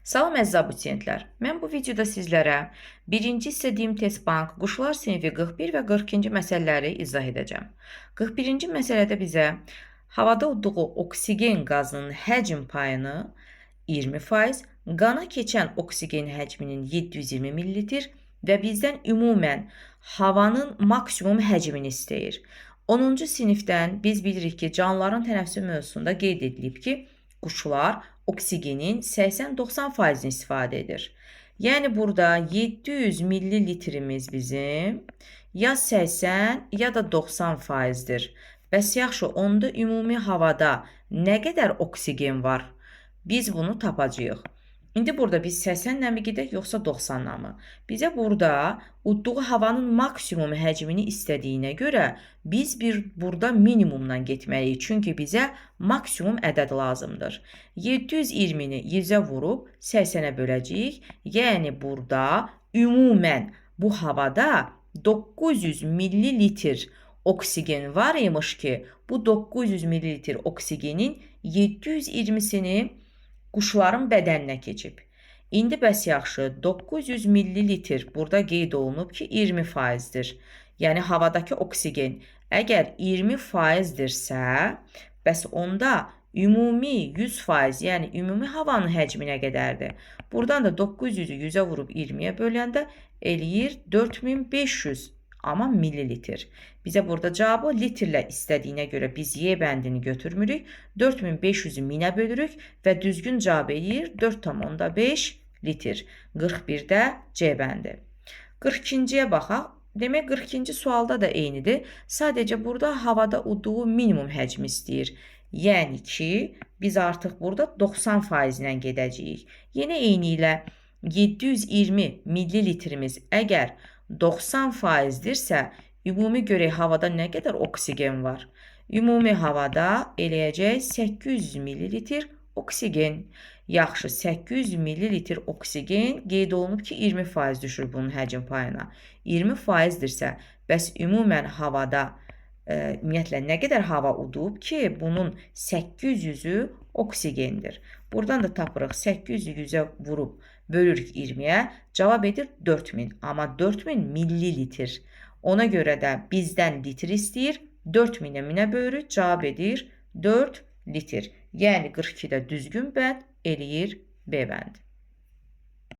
Salam əziz abituriyentlər. Mən bu videoda sizlərə birinci istədiyim test bank quşlar sinfi 41 və 42-ci məsələləri izah edəcəm. 41-ci məsələdə bizə havada udduğu oksigen qazının həcm payını 20%, qana keçən oksigen həcminin 720 ml və bizdən ümumən havanın maksimum həcmini istəyir. 10-cu sinifdən biz bilirik ki, canlıların tənəffüsü mövzusunda qeyd edilib ki, quşlar oksigenin 80-90%-ni istifadə edir. Yəni burada 700 millilitrimiz bizim ya 80 ya da 90%-dir. Bəs yaxşı, onda ümumi havada nə qədər oksigen var? Biz bunu tapacağıq. İndi burada biz 80-lə mi gedək, yoxsa 90-la mı? Bizə burada udduğu havanın maksimum həcmini istədiyinə görə biz burada minimumdan getməliyik. Çünki bizə maksimum ədəd lazımdır. 720-ni 100-ə vurub 80-ə böləcəyik. Yəni burada ümumən bu havada 900 millilitr oksigen var imiş ki, bu 900 millilitr oksigenin 720-sini quşların bədəninə keçib. İndi bəs yaxşı, 900 millilitr burada qeyd olunub ki, 20%-dir. Yəni havadakı oksigen əgər 20%-dirsə, bəs onda ümumi 100%, yəni ümumi havanın həcmi nə qədərdir? Buradan da 900-ü 100-ə vurub 20-yə böləndə eləyir 4500. Amma millilitr. Bizə burada cavabı litrlə istədiyinə görə biz Y bəndini götürmürük. 4500-ü 1000-ə bölürük və düzgün cavab eləyir 4,5 litr. 41-də C bəndi. 42-ciyə baxaq. Demək 42-ci sualda da eynidir. Sadəcə burada havada udduğu minimum həcmi istəyir. Yəni ki, biz artıq burada 90% ilə gedəcəyik. Yenə eyni ilə 720 millilitrimiz əgər 90%-dirsə, ümumi görək havada nə qədər oksigen var? Ümumi havada eləyəcək 800 millilitr oksigen. Yaxşı, 800 millilitr oksigen qeyd olunub ki, 20% düşür bunun həcm payına. 20%-dirsə, bəs ümumən havada ümumiyyətlə nə qədər hava udub ki, bunun 800-ü oksigendir. Buradan da tapırıq 800-ü 100-ə vurub bölürük 20-yə, cavab edir 4000. Amma 4000 millilitr. Ona görə də bizdən litr istəyir. 4000-ə 1000-ə bölürük, cavab edir 4 litr. Yəni 42-də düzgün bənd eləyir B bəndi.